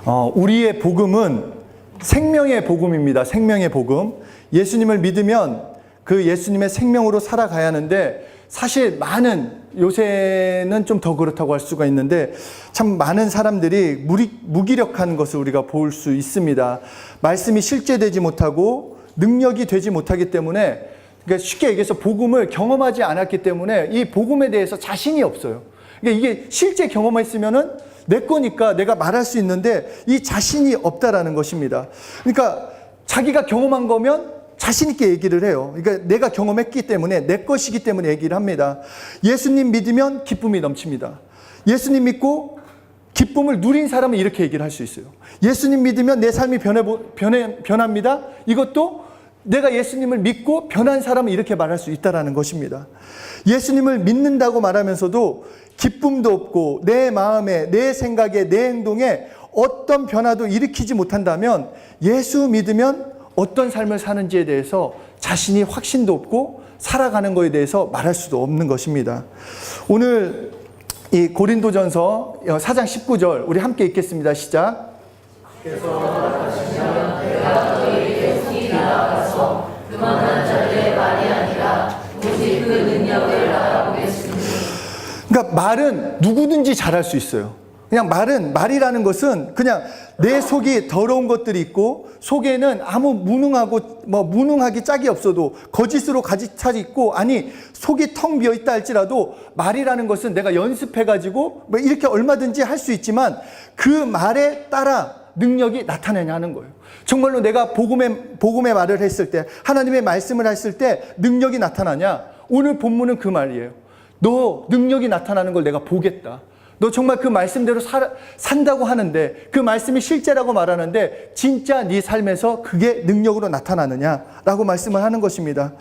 우리의 복음은 생명의 복음입니다. 생명의 복음. 예수님을 믿으면 그 예수님의 생명으로 살아가야 하는데, 사실 요새는 좀 더 그렇다고 할 수가 있는데, 참 많은 사람들이 무기력한 것을 우리가 볼 수 있습니다. 말씀이 실제되지 못하고 능력이 되지 못하기 때문에, 그러니까 쉽게 얘기해서 복음을 경험하지 않았기 때문에 이 복음에 대해서 자신이 없어요. 그러니까 이게 실제 경험했으면은 내 거니까 내가 말할 수 있는데 이 자신이 없다라는 것입니다. 그러니까 자기가 경험한 거면 자신 있게 얘기를 해요. 그러니까 내가 경험했기 때문에, 내 것이기 때문에 얘기를 합니다. 예수님 믿으면 기쁨이 넘칩니다. 예수님 믿고 기쁨을 누린 사람은 이렇게 얘기를 할 수 있어요. 예수님 믿으면 내 삶이 변합니다. 이것도 내가 예수님을 믿고 변한 사람은 이렇게 말할 수 있다는 것입니다. 예수님을 믿는다고 말하면서도 기쁨도 없고 내 마음에, 내 생각에, 내 행동에 어떤 변화도 일으키지 못한다면, 예수 믿으면 어떤 삶을 사는지에 대해서 자신이 확신도 없고 살아가는 것에 대해서 말할 수도 없는 것입니다. 오늘 이 고린도전서 4장 19절 우리 함께 읽겠습니다. 시작. 그래서 하시면 내가 너희에게 속히 나아가서 그만한 자들의 말이 아니라 오직 그 능력을 알아보겠습니다. 그러니까 말은 누구든지 잘할 수 있어요. 그냥 말이라는 것은 그냥 내 속이 더러운 것들이 있고, 속에는 아무 무능하기 짝이 없어도 거짓으로 가득 차 있고, 아니 속이 텅 비어 있다 할지라도 말이라는 것은 내가 연습해가지고 이렇게 얼마든지 할 수 있지만 그 말에 따라 능력이 나타나냐 하는 거예요. 정말로 내가 복음의 말을 했을 때, 하나님의 말씀을 했을 때 능력이 나타나냐? 오늘 본문은 그 말이에요. 너 능력이 나타나는 걸 내가 보겠다. 너 정말 그 말씀대로 산다고 하는데, 그 말씀이 실제라고 말하는데 진짜 네 삶에서 그게 능력으로 나타나느냐라고 말씀을 하는 것입니다.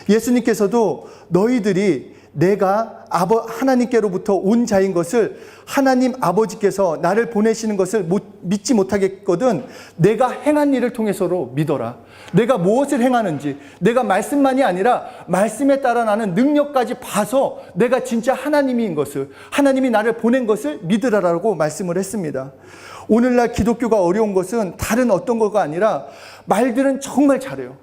예수님께서도 너희들이 내가 하나님께로부터 온 자인 것을, 하나님 아버지께서 나를 보내시는 것을 믿지 못하겠거든 내가 행한 일을 통해서로 믿어라. 내가 무엇을 행하는지, 내가 말씀만이 아니라 말씀에 따라 나는 능력까지 봐서 내가 진짜 하나님인 것을, 하나님이 나를 보낸 것을 믿으라라고 말씀을 했습니다. 오늘날 기독교가 어려운 것은 다른 어떤 거가 아니라 말들은 정말 잘해요.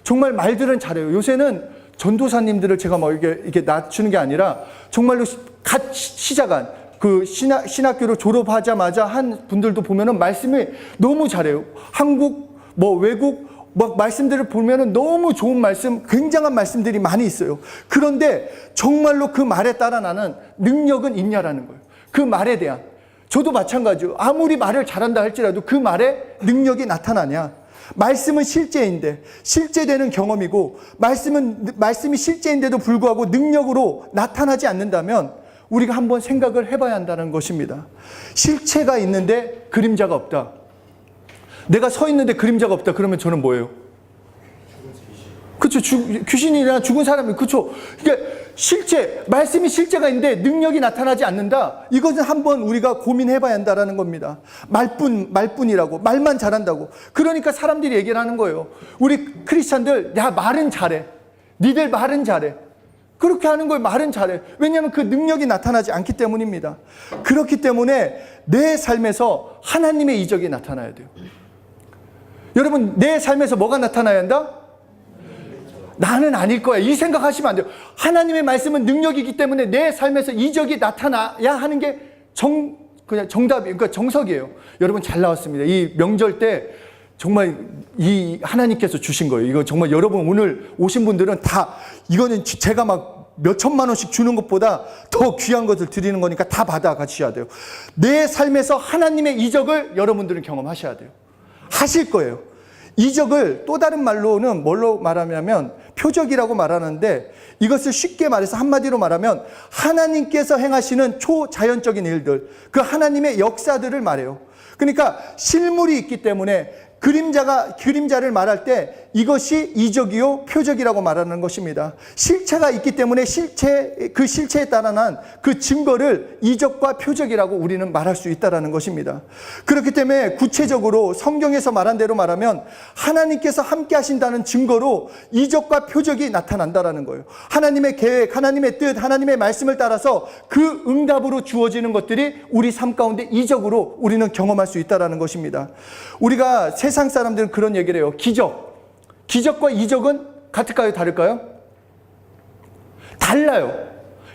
정말 말들은 잘해요. 요새는 전도사님들을 제가 이렇게 낮추는 게 아니라, 정말로 갓 시작한 그 신학교를 졸업하자마자 한 분들도 보면은 말씀을 너무 잘해요. 한국, 외국, 말씀들을 보면은 너무 좋은 말씀, 굉장한 말씀들이 많이 있어요. 그런데 정말로 그 말에 따라 나는 능력은 있냐라는 거예요. 그 말에 대한. 저도 마찬가지예요. 아무리 말을 잘한다 할지라도 그 말에 능력이 나타나냐? 말씀은 실제인데, 실제되는 경험이고, 말씀이 실제인데도 불구하고 능력으로 나타나지 않는다면 우리가 한번 생각을 해봐야 한다는 것입니다. 실체가 있는데 그림자가 없다. 내가 서 있는데 그림자가 없다. 그러면 저는 뭐예요? 그렇죠. 귀신이나 죽은 사람이, 그렇죠. 그러니까 말씀이 실제가 있는데 능력이 나타나지 않는다. 이것은 한번 우리가 고민해봐야 한다는 겁니다. 말뿐이라고, 말만 잘한다고. 그러니까 사람들이 얘기를 하는 거예요. 우리 크리스찬들, 야, 말은 잘해. 니들 말은 잘해. 그렇게 하는 거예요. 말은 잘해. 왜냐하면 그 능력이 나타나지 않기 때문입니다. 그렇기 때문에 내 삶에서 하나님의 이적이 나타나야 돼요. 여러분, 내 삶에서 뭐가 나타나야 한다? 나는 아닐 거야. 이 생각하시면 안 돼요. 하나님의 말씀은 능력이기 때문에 내 삶에서 이적이 나타나야 하는 게 그냥 정답이에요. 그러니까 정석이에요. 여러분, 잘 나왔습니다. 이 명절 때 정말 이 하나님께서 주신 거예요. 이거 정말 여러분 오늘 오신 분들은 다, 이거는 제가 몇 천만 원씩 주는 것보다 더 귀한 것을 드리는 거니까 다 받아 가셔야 돼요. 내 삶에서 하나님의 이적을 여러분들은 경험하셔야 돼요. 하실 거예요. 이적을 또 다른 말로는 뭘로 말하냐면 표적이라고 말하는데, 이것을 쉽게 말해서 한마디로 말하면 하나님께서 행하시는 초자연적인 일들, 그 하나님의 역사들을 말해요. 그러니까 실물이 있기 때문에 그림자를 말할 때 이것이 이적이요 표적이라고 말하는 것입니다. 실체가 있기 때문에 그 실체에 따라난 그 증거를 이적과 표적이라고 우리는 말할 수 있다는 것입니다. 그렇기 때문에 구체적으로 성경에서 말한 대로 말하면 하나님께서 함께 하신다는 증거로 이적과 표적이 나타난다는 거예요. 하나님의 계획, 하나님의 뜻, 하나님의 말씀을 따라서 그 응답으로 주어지는 것들이 우리 삶 가운데 이적으로 우리는 경험할 수 있다는 것입니다. 우리가 세상 사람들은 그런 얘기를 해요. 기적과 이적은 같을까요? 다를까요? 달라요.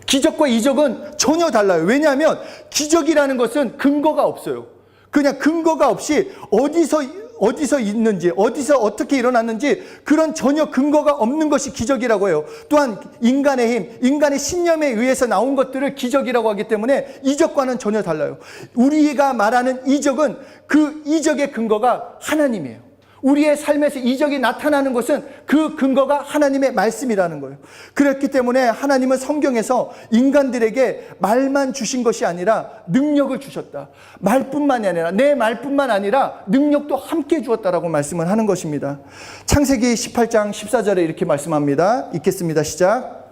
기적과 이적은 전혀 달라요. 왜냐하면 기적이라는 것은 근거가 없어요. 그냥 근거가 없이 어디서 있는지, 어디서 어떻게 일어났는지 그런 전혀 근거가 없는 것이 기적이라고 해요. 또한 인간의 힘, 인간의 신념에 의해서 나온 것들을 기적이라고 하기 때문에 이적과는 전혀 달라요. 우리가 말하는 이적은 그 이적의 근거가 하나님이에요. 우리의 삶에서 이적이 나타나는 것은 그 근거가 하나님의 말씀이라는 거예요. 그렇기 때문에 하나님은 성경에서 인간들에게 말만 주신 것이 아니라 능력을 주셨다. 말뿐만이 아니라 내 말뿐만 아니라 능력도 함께 주었다라고 말씀을 하는 것입니다. 창세기 18장 14절에 이렇게 말씀합니다. 읽겠습니다. 시작.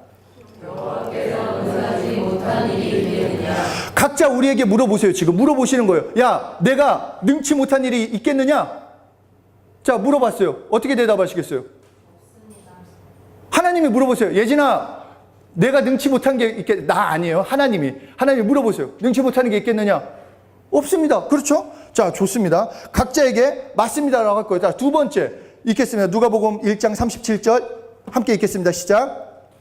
각자 우리에게 물어보세요. 지금 물어보시는 거예요. 야, 내가 능치 못한 일이 있겠느냐? 자, 물어봤어요. 어떻게 대답하시겠어요? 없습니다. 하나님이 물어보세요. 예진아, 내가 능치 못한 게 있겠, 나 아니에요. 하나님이 물어보세요. 능치 못하는 게 있겠느냐? 없습니다. 그렇죠? 자, 좋습니다. 각자에게 맞습니다라고 할 거예요. 자, 두 번째 읽겠습니다. 누가복음 1장 37절 함께 읽겠습니다. 시작.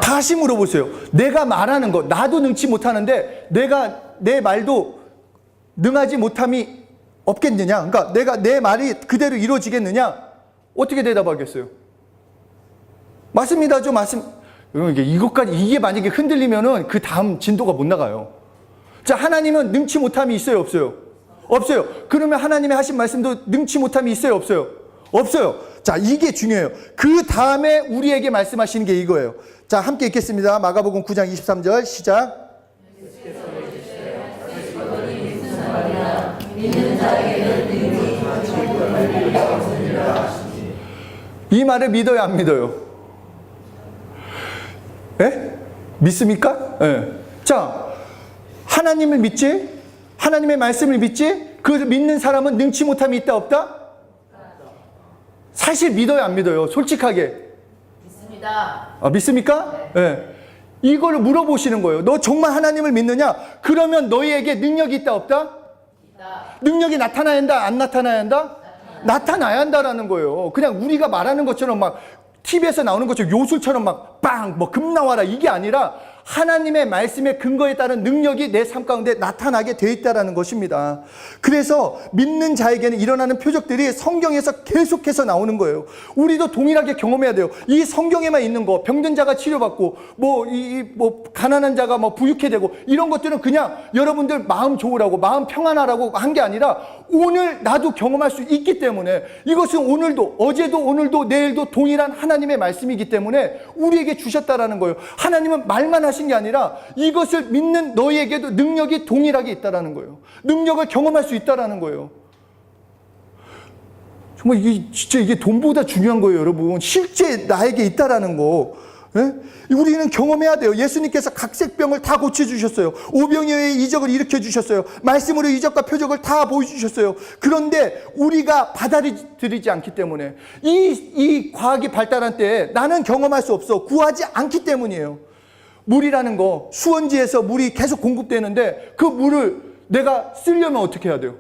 다시 물어보세요. 내가 말하는 거, 나도 능치 못하는데 내 말도 능하지 못함이 없겠느냐? 그러니까 내 말이 그대로 이루어지겠느냐? 어떻게 대답하겠어요? 맞습니다죠? 이게 만약에 흔들리면은 그 다음 진도가 못 나가요. 자, 하나님은 능치 못함이 있어요? 없어요? 없어요. 그러면 하나님의 하신 말씀도 능치 못함이 있어요? 없어요? 없어요. 자, 이게 중요해요. 그 다음에 우리에게 말씀하시는 게 이거예요. 자, 함께 읽겠습니다. 마가복음 9장 23절 시작. 이 말을 믿어요, 안 믿어요? 예? 믿습니까? 예. 자, 하나님을 믿지? 하나님의 말씀을 믿지? 그 믿는 사람은 능치 못함이 있다, 없다? 사실 믿어요, 안 믿어요? 솔직하게. 믿습니다. 아, 믿습니까? 네. 예. 이걸 물어보시는 거예요. 너 정말 하나님을 믿느냐? 그러면 너희에게 능력이 있다, 없다? 능력이 나타나야 한다, 안 나타나야 한다? 나타나야 한다라는 거예요. 그냥 우리가 말하는 것처럼 막 TV에서 나오는 것처럼 요술처럼 막 빵, 금 나와라 이게 아니라 하나님의 말씀의 근거에 따른 능력이 내 삶 가운데 나타나게 돼 있다라는 것입니다. 그래서 믿는 자에게는 일어나는 표적들이 성경에서 계속해서 나오는 거예요. 우리도 동일하게 경험해야 돼요. 이 성경에만 있는 거, 병든 자가 치료받고, 가난한 자가 부유케 되고, 이런 것들은 그냥 여러분들 마음 좋으라고, 마음 평안하라고 한 게 아니라 오늘 나도 경험할 수 있기 때문에 이것은 오늘도, 어제도, 오늘도, 내일도 동일한 하나님의 말씀이기 때문에 우리에게 주셨다라는 거예요. 하나님은 말만 하신 게 아니라 이것을 믿는 너희에게도 능력이 동일하게 있다라는 거예요. 능력을 경험할 수 있다라는 거예요. 정말 이게 돈보다 중요한 거예요, 여러분. 실제 나에게 있다라는 거. 예? 우리는 경험해야 돼요. 예수님께서 각색병을 다 고쳐주셨어요. 오병이어의 이적을 일으켜주셨어요. 말씀으로 이적과 표적을 다 보여주셨어요. 그런데 우리가 받아들이지 않기 때문에 이 과학이 발달한 때에 나는 경험할 수 없어. 구하지 않기 때문이에요. 물이라는 거, 수원지에서 물이 계속 공급되는데 그 물을 내가 쓰려면 어떻게 해야 돼요?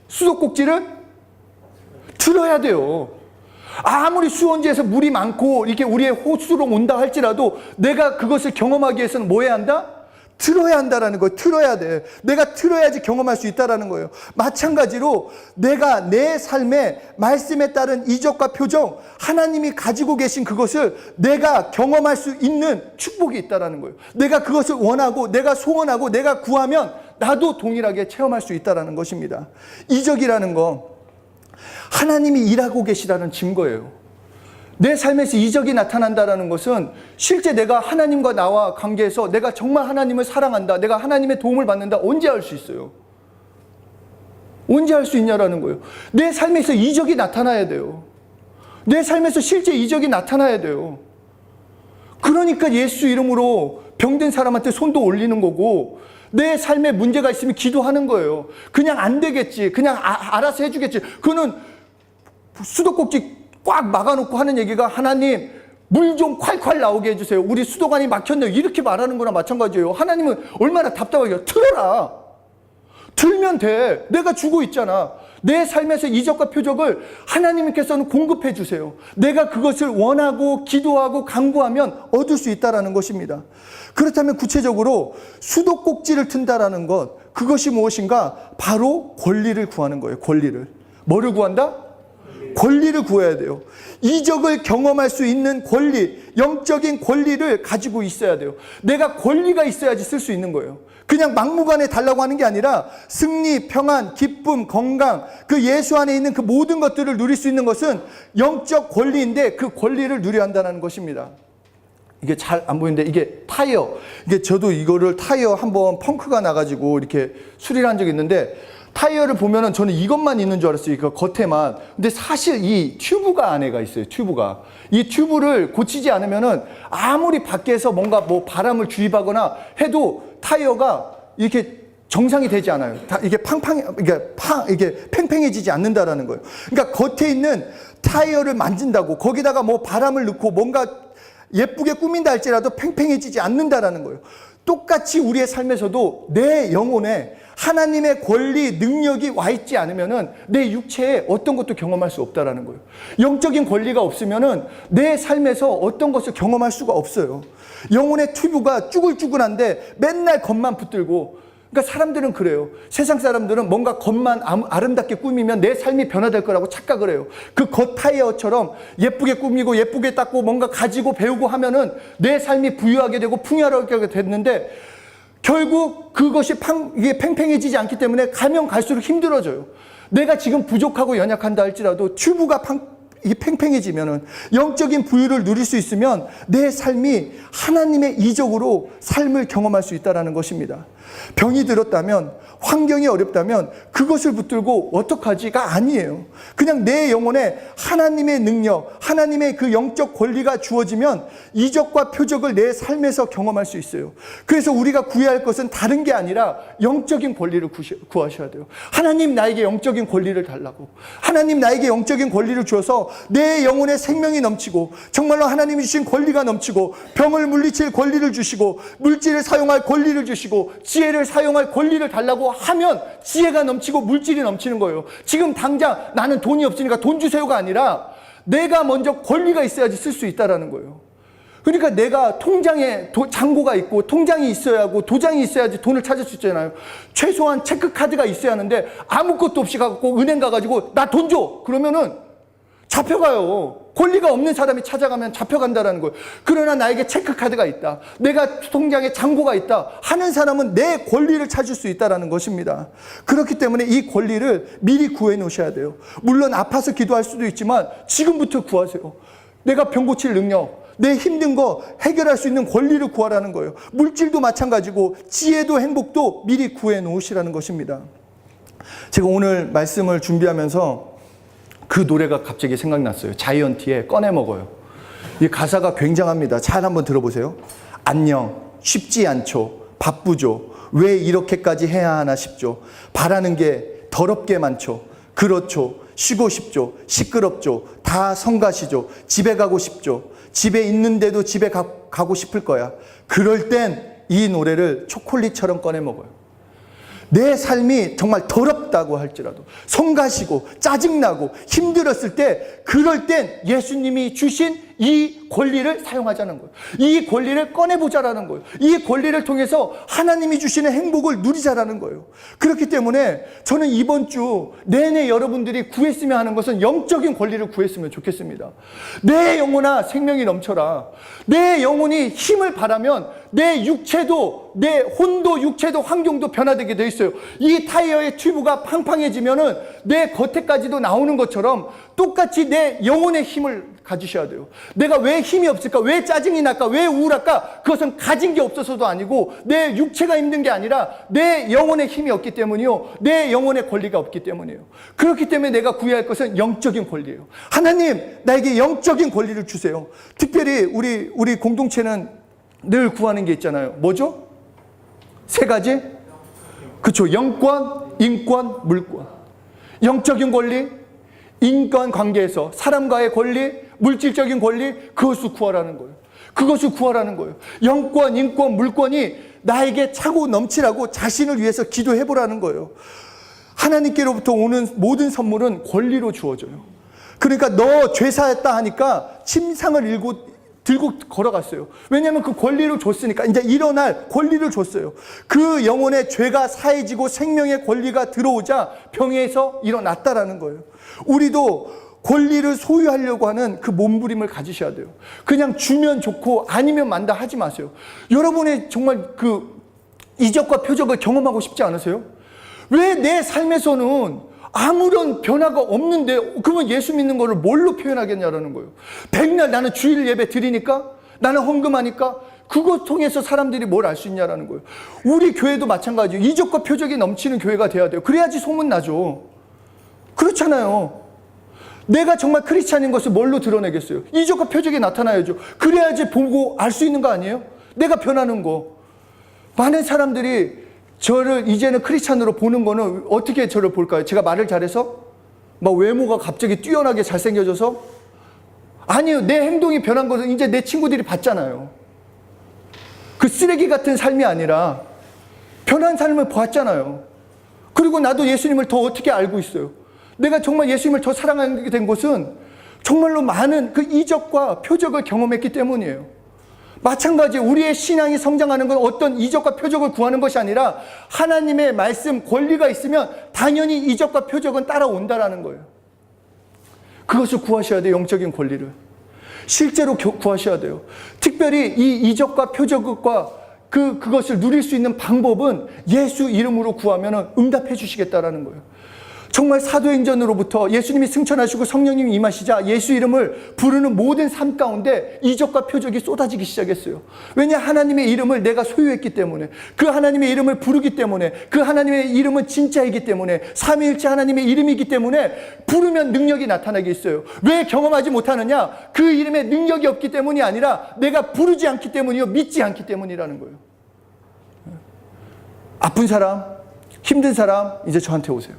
수도꼭지를 틀어야 돼요. 아무리 수원지에서 물이 많고 이렇게 우리의 호수로 온다 할지라도 내가 그것을 경험하기 위해서는 뭐 해야 한다? 틀어야 한다라는 거예요. 틀어야 돼. 내가 틀어야지 경험할 수 있다라는 거예요. 마찬가지로 내가 내 삶의 말씀에 따른 이적과 표적, 하나님이 가지고 계신 그것을 내가 경험할 수 있는 축복이 있다라는 거예요. 내가 그것을 원하고 내가 소원하고 내가 구하면 나도 동일하게 체험할 수 있다라는 것입니다. 이적이라는 거 하나님이 일하고 계시다는 증거예요. 내 삶에서 이적이 나타난다는 것은 실제 내가 하나님과 나와 관계에서 내가 정말 하나님을 사랑한다, 내가 하나님의 도움을 받는다, 언제 알 수 있어요? 언제 할 수 있냐라는 거예요. 내 삶에서 이적이 나타나야 돼요. 내 삶에서 실제 이적이 나타나야 돼요. 그러니까 예수 이름으로 병든 사람한테 손도 올리는 거고, 내 삶에 문제가 있으면 기도하는 거예요. 그냥 안 되겠지, 그냥 알아서 해주겠지. 그거는 수도꼭지 꽉 막아놓고 하는 얘기가, 하나님 물 좀 콸콸 나오게 해주세요, 우리 수도관이 막혔네요, 이렇게 말하는 거나 마찬가지예요. 하나님은 얼마나 답답하게, 틀어라, 틀면 돼. 내가 주고 있잖아. 내 삶에서 이적과 표적을 하나님께서는 공급해 주세요. 내가 그것을 원하고 기도하고 간구하면 얻을 수 있다는 것입니다. 그렇다면 구체적으로 수도꼭지를 튼다라는 것, 그것이 무엇인가? 바로 권리를 구하는 거예요. 권리를. 뭐를 구한다? 권리를 구해야 돼요. 이적을 경험할 수 있는 권리, 영적인 권리를 가지고 있어야 돼요. 내가 권리가 있어야지 쓸 수 있는 거예요. 그냥 막무가내 달라고 하는 게 아니라 승리, 평안, 기쁨, 건강, 그 예수 안에 있는 그 모든 것들을 누릴 수 있는 것은 영적 권리인데, 그 권리를 누려야 한다는 것입니다. 이게 잘 안 보이는데, 이게 타이어. 이게 저도 이거를 타이어 한번 펑크가 나가지고 이렇게 수리를 한 적이 있는데, 타이어를 보면은 저는 이것만 있는 줄 알았어요. 그 겉에만. 근데 사실 이 튜브가 안에가 있어요. 튜브가. 이 튜브를 고치지 않으면은 아무리 밖에서 뭔가 뭐 바람을 주입하거나 해도 타이어가 이렇게 정상이 되지 않아요. 이게 이게 팽팽해지지 않는다라는 거예요. 그러니까 겉에 있는 타이어를 만진다고 거기다가 뭐 바람을 넣고 뭔가 예쁘게 꾸민다 할지라도 팽팽해지지 않는다라는 거예요. 똑같이 우리의 삶에서도 내 영혼에 하나님의 권리, 능력이 와 있지 않으면은 내 육체에 어떤 것도 경험할 수 없다라는 거예요. 영적인 권리가 없으면은 내 삶에서 어떤 것을 경험할 수가 없어요. 영혼의 튜브가 쭈글쭈글한데 맨날 겉만 붙들고, 그러니까 사람들은 그래요. 세상 사람들은 뭔가 겉만 아름답게 꾸미면 내 삶이 변화될 거라고 착각을 해요. 그 겉 타이어처럼 예쁘게 꾸미고 예쁘게 닦고 뭔가 가지고 배우고 하면은 내 삶이 부유하게 되고 풍요하게 됐는데, 결국 그것이 이게 팽팽해지지 않기 때문에 가면 갈수록 힘들어져요. 내가 지금 부족하고 연약한다 할지라도 튜브가 이게 팽팽해지면은, 영적인 부유를 누릴 수 있으면 내 삶이 하나님의 이적으로 삶을 경험할 수 있다는 것입니다. 병이 들었다면, 환경이 어렵다면 그것을 붙들고 어떡하지가 아니에요. 그냥 내 영혼에 하나님의 능력, 하나님의 그 영적 권리가 주어지면 이적과 표적을 내 삶에서 경험할 수 있어요. 그래서 우리가 구해야 할 것은 다른 게 아니라 영적인 권리를 구하셔야 돼요. 하나님 나에게 영적인 권리를 달라고. 하나님 나에게 영적인 권리를 주어서 내 영혼에 생명이 넘치고, 정말로 하나님이 주신 권리가 넘치고, 병을 물리칠 권리를 주시고, 물질을 사용할 권리를 주시고, 지혜를 사용할 권리를 달라고 하면 지혜가 넘치고 물질이 넘치는 거예요. 지금 당장 나는 돈이 없으니까 돈 주세요가 아니라 내가 먼저 권리가 있어야지 쓸 수 있다라는 거예요. 그러니까 내가 통장에 잔고가 있고 통장이 있어야 하고 도장이 있어야지 돈을 찾을 수 있잖아요. 최소한 체크카드가 있어야 하는데 아무것도 없이 가고 은행 가가지고 나 돈 줘! 그러면은 잡혀가요. 권리가 없는 사람이 찾아가면 잡혀간다라는 거예요. 그러나 나에게 체크카드가 있다, 내가 통장에 잔고가 있다 하는 사람은 내 권리를 찾을 수 있다는 것입니다. 그렇기 때문에 이 권리를 미리 구해 놓으셔야 돼요. 물론 아파서 기도할 수도 있지만 지금부터 구하세요. 내가 병 고칠 능력, 내 힘든 거 해결할 수 있는 권리를 구하라는 거예요. 물질도 마찬가지고 지혜도 행복도 미리 구해 놓으시라는 것입니다. 제가 오늘 말씀을 준비하면서 그 노래가 갑자기 생각났어요. 자이언티의 꺼내 먹어요. 이 가사가 굉장합니다. 잘 한번 들어보세요. 안녕, 쉽지 않죠. 바쁘죠. 왜 이렇게까지 해야 하나 싶죠. 바라는 게 더럽게 많죠. 그렇죠. 쉬고 싶죠. 시끄럽죠. 다 성가시죠. 집에 가고 싶죠. 집에 있는데도 집에 가고 싶을 거야. 그럴 땐 이 노래를 초콜릿처럼 꺼내 먹어요. 내 삶이 정말 더럽다고 할지라도, 성가시고 짜증나고 힘들었을 때, 그럴 땐 예수님이 주신 이 권리를 사용하자는 거예요. 이 권리를 꺼내보자라는 거예요. 이 권리를 통해서 하나님이 주시는 행복을 누리자라는 거예요. 그렇기 때문에 저는 이번 주 내내 여러분들이 구했으면 하는 것은 영적인 권리를 구했으면 좋겠습니다. 내 영혼아 생명이 넘쳐라. 내 영혼이 힘을 바라면 내 육체도, 내 혼도, 육체도, 환경도 변화되게 돼 있어요. 이 타이어의 튜브가 팡팡해지면은 내 겉에까지도 나오는 것처럼 똑같이 내 영혼의 힘을 가지셔야 돼요. 내가 왜 힘이 없을까? 왜 짜증이 날까? 왜 우울할까? 그것은 가진 게 없어서도 아니고 내 육체가 힘든 게 아니라 내 영혼의 힘이 없기 때문이요. 내 영혼의 권리가 없기 때문이에요. 그렇기 때문에 내가 구해야 할 것은 영적인 권리예요. 하나님, 나에게 영적인 권리를 주세요. 특별히 우리 공동체는 늘 구하는 게 있잖아요. 뭐죠? 세 가지? 그렇죠. 영권, 인권, 물권. 영적인 권리, 인간 관계에서 사람과의 권리, 물질적인 권리, 그것을 구하라는 거예요. 그것을 구하라는 거예요. 영권, 인권, 물권이 나에게 차고 넘치라고 자신을 위해서 기도해보라는 거예요. 하나님께로부터 오는 모든 선물은 권리로 주어져요. 그러니까 너 죄사했다 하니까 침상을 들고 걸어갔어요. 왜냐하면 그 권리를 줬으니까. 이제 일어날 권리를 줬어요. 그 영혼의 죄가 사해지고 생명의 권리가 들어오자 병에서 일어났다라는 거예요. 우리도 권리를 소유하려고 하는 그 몸부림을 가지셔야 돼요. 그냥 주면 좋고 아니면 만다 하지 마세요. 여러분의 정말 그 이적과 표적을 경험하고 싶지 않으세요? 왜 내 삶에서는 아무런 변화가 없는데 그러면 예수 믿는 거를 뭘로 표현하겠냐라는 거예요. 백날 나는 주일 예배 드리니까, 나는 헌금하니까 그것 통해서 사람들이 뭘 알 수 있냐라는 거예요. 우리 교회도 마찬가지예요. 이적과 표적이 넘치는 교회가 돼야 돼요. 그래야지 소문나죠. 그렇잖아요. 내가 정말 크리스찬인 것을 뭘로 드러내겠어요? 이적과 표적이 나타나야죠. 그래야지 보고 알 수 있는 거 아니에요? 내가 변하는 거. 많은 사람들이 저를 이제는 크리스찬으로 보는 거는 어떻게 저를 볼까요? 제가 말을 잘해서? 막 외모가 갑자기 뛰어나게 잘생겨져서? 아니요. 내 행동이 변한 것은 이제 내 친구들이 봤잖아요. 그 쓰레기 같은 삶이 아니라 변한 삶을 봤잖아요. 그리고 나도 예수님을 더 어떻게 알고 있어요. 내가 정말 예수님을 더 사랑하게 된 것은 정말로 많은 그 이적과 표적을 경험했기 때문이에요. 마찬가지 우리의 신앙이 성장하는 건 어떤 이적과 표적을 구하는 것이 아니라 하나님의 말씀 권리가 있으면 당연히 이적과 표적은 따라온다라는 거예요. 그것을 구하셔야 돼요. 영적인 권리를 실제로 구하셔야 돼요. 특별히 이 이적과 표적과 그것을 누릴 수 있는 방법은 예수 이름으로 구하면 응답해 주시겠다라는 거예요. 정말 사도행전으로부터 예수님이 승천하시고 성령님이 임하시자 예수 이름을 부르는 모든 삶 가운데 이적과 표적이 쏟아지기 시작했어요. 왜냐? 하나님의 이름을 내가 소유했기 때문에, 그 하나님의 이름을 부르기 때문에, 그 하나님의 이름은 진짜이기 때문에, 삼위일체 하나님의 이름이기 때문에 부르면 능력이 나타나게 있어요. 왜 경험하지 못하느냐? 그 이름에 능력이 없기 때문이 아니라 내가 부르지 않기 때문이요, 믿지 않기 때문이라는 거예요. 아픈 사람, 힘든 사람 이제 저한테 오세요.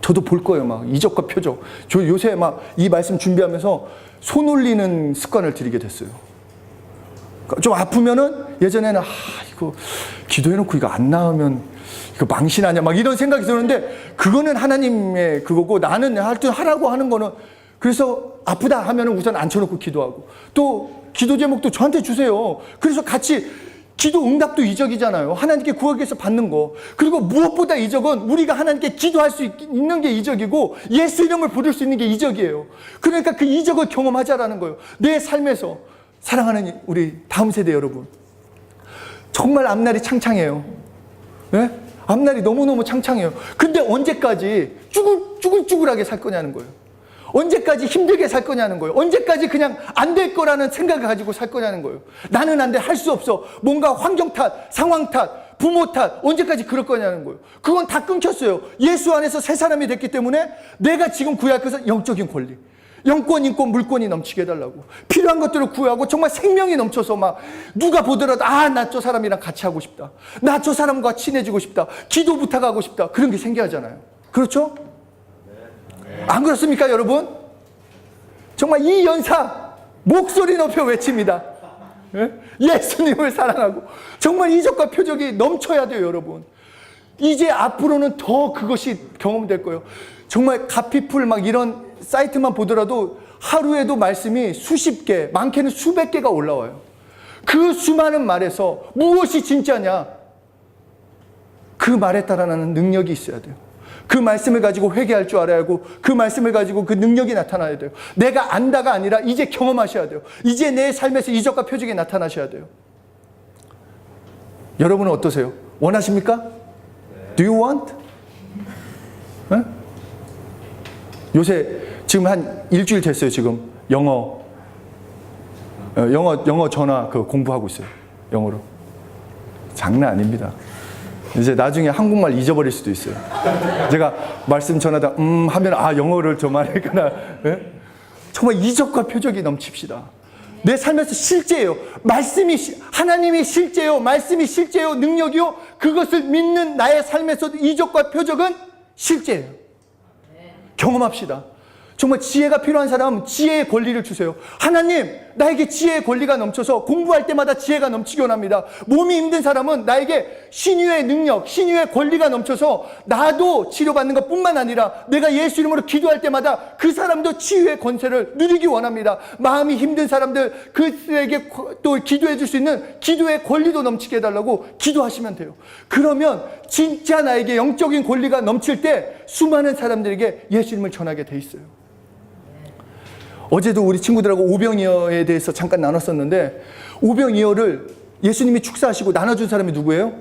저도 볼 거예요. 막 이적과 표적. 저 요새 막 이 말씀 준비하면서 손 올리는 습관을 들이게 됐어요. 좀 아프면은 예전에는 이거 기도해놓고 이거 안 나으면 이거 망신하냐 막 이런 생각이 들었는데, 그거는 하나님의 그거고 나는 하여튼 하라고 하는 거는, 그래서 아프다 하면은 우선 앉혀놓고 기도하고, 또 기도 제목도 저한테 주세요. 그래서 같이 기도 응답도 이적이잖아요. 하나님께 구하기 위해서 받는 거. 그리고 무엇보다 이적은 우리가 하나님께 기도할 수 있는 게 이적이고 예수 이름을 부를 수 있는 게 이적이에요. 그러니까 그 이적을 경험하자라는 거예요. 내 삶에서. 사랑하는 우리 다음 세대 여러분, 정말 앞날이 창창해요. 네? 앞날이 너무너무 창창해요. 근데 언제까지 쭈글쭈글하게 살 거냐는 거예요. 언제까지 힘들게 살 거냐는 거예요. 언제까지 그냥 안 될 거라는 생각을 가지고 살 거냐는 거예요. 나는 안 돼, 할 수 없어. 뭔가 환경 탓, 상황 탓, 부모 탓, 언제까지 그럴 거냐는 거예요. 그건 다 끊겼어요. 예수 안에서 새 사람이 됐기 때문에 내가 지금 구할 것은 영적인 권리. 영권, 인권, 물권이 넘치게 해달라고. 필요한 것들을 구하고 정말 생명이 넘쳐서 막 누가 보더라도 나 저 사람이랑 같이 하고 싶다. 나 저 사람과 친해지고 싶다. 기도 부탁하고 싶다. 그런 게 생겨야잖아요. 그렇죠? 안 그렇습니까, 여러분? 정말 이 연사 목소리 높여 외칩니다. 예? 예수님을 사랑하고 정말 이적과 표적이 넘쳐야 돼요, 여러분. 이제 앞으로는 더 그것이 경험될 거예요. 정말 가피풀 막 이런 사이트만 보더라도 하루에도 말씀이 수십 개, 많게는 수백 개가 올라와요. 그 수많은 말에서 무엇이 진짜냐? 그 말에 따라가는 능력이 있어야 돼요. 그 말씀을 가지고 회개할 줄 알아야 하고, 그 말씀을 가지고 그 능력이 나타나야 돼요. 내가 안다가 아니라 이제 경험하셔야 돼요. 이제 내 삶에서 이적과 표적이 나타나셔야 돼요. 여러분은 어떠세요? 원하십니까? Do you want? 네? 요새 지금 한 일주일 됐어요. 지금 영어 전화 공부하고 있어요. 영어로. 장난 아닙니다. 이제 나중에 한국말 잊어버릴 수도 있어요. 제가 말씀 전하다 하면 영어를 좀 하니까 네? 정말 이적과 표적이 넘칩시다. 내 삶에서 실제예요. 말씀이 하나님이 실제요. 말씀이 실제요. 능력이요. 그것을 믿는 나의 삶에서도 이적과 표적은 실제예요. 경험합시다. 정말 지혜가 필요한 사람은 지혜의 권리를 주세요. 하나님, 나에게 지혜의 권리가 넘쳐서 공부할 때마다 지혜가 넘치기 원합니다. 몸이 힘든 사람은 나에게 신유의 능력, 신유의 권리가 넘쳐서 나도 치료받는 것뿐만 아니라 내가 예수 이름으로 기도할 때마다 그 사람도 치유의 권세를 누리기 원합니다. 마음이 힘든 사람들, 그들에게 또 기도해 줄 수 있는 기도의 권리도 넘치게 해달라고 기도하시면 돼요. 그러면 진짜 나에게 영적인 권리가 넘칠 때 수많은 사람들에게 예수 이름을 전하게 돼 있어요. 어제도 우리 친구들하고 오병이어에 대해서 잠깐 나눴었는데, 오병이어를 예수님이 축사하시고 나눠준 사람이 누구예요?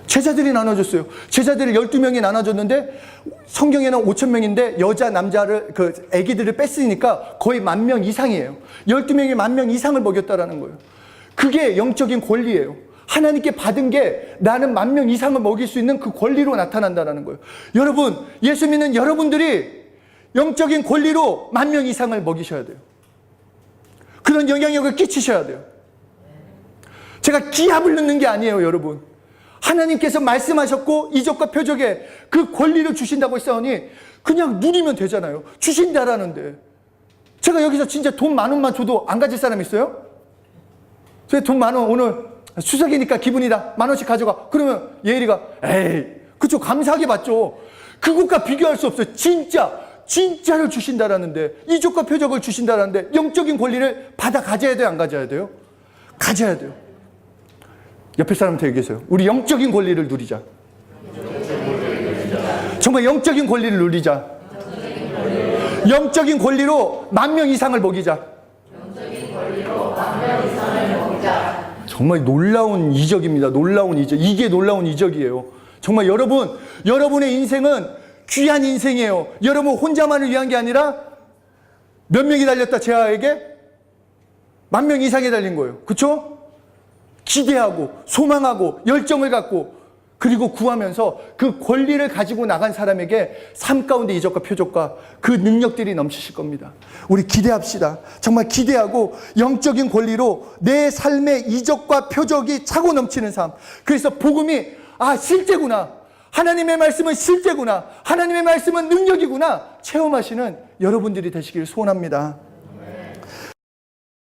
제자들이 나눠줬어요. 제자들을 12명이 나눠줬는데 성경에는 5,000명인데 여자 남자를 아기들을 뺐으니까 거의 10,000명 이상이에요. 12명이 10,000명 이상을 먹였다라는 거예요. 그게 영적인 권리예요. 하나님께 받은 게 나는 10,000명 이상을 먹일 수 있는 그 권리로 나타난다는 거예요. 여러분, 예수 믿는 여러분들이 영적인 권리로 10,000명 이상을 먹이셔야 돼요. 그런 영향력을 끼치셔야 돼요. 제가 기합을 넣는 게 아니에요, 여러분. 하나님께서 말씀하셨고 이적과 표적에 그 권리를 주신다고 했사오니 그냥 누리면 되잖아요. 주신다라는데. 제가 여기서 진짜 돈 10,000원만 줘도 안 가질 사람 있어요? 제가 돈 10,000원 오늘 추석이니까 기분이다. 10,000원씩 가져가. 그러면 예일이가 에이, 그쵸, 감사하게 받죠. 그것과 비교할 수 없어요. 진짜를 주신다라는데, 이적과 표적을 주신다라는데 영적인 권리를 받아 가져야 돼요, 안 가져야 돼요? 가져야 돼요. 옆에 사람한테 얘기해서요. 우리 영적인 권리를 누리자. 정말 영적인 권리를 누리자. 영적인 권리로 10,000명 이상을 먹이자. 정말 놀라운 이적입니다. 놀라운 이적. 이게 놀라운 이적이에요. 정말 여러분의 인생은 귀한 인생이에요. 여러분 혼자만을 위한 게 아니라 몇 명이 달렸다, 제아에게? 10,000명 이상이 달린 거예요. 그쵸? 기대하고 소망하고 열정을 갖고, 그리고 구하면서 그 권리를 가지고 나간 사람에게 삶 가운데 이적과 표적과 그 능력들이 넘치실 겁니다. 우리 기대합시다. 정말 기대하고 영적인 권리로 내 삶의 이적과 표적이 차고 넘치는 삶. 그래서 복음이 실제구나. 하나님의 말씀은 실제구나. 하나님의 말씀은 능력이구나. 체험하시는 여러분들이 되시길 소원합니다.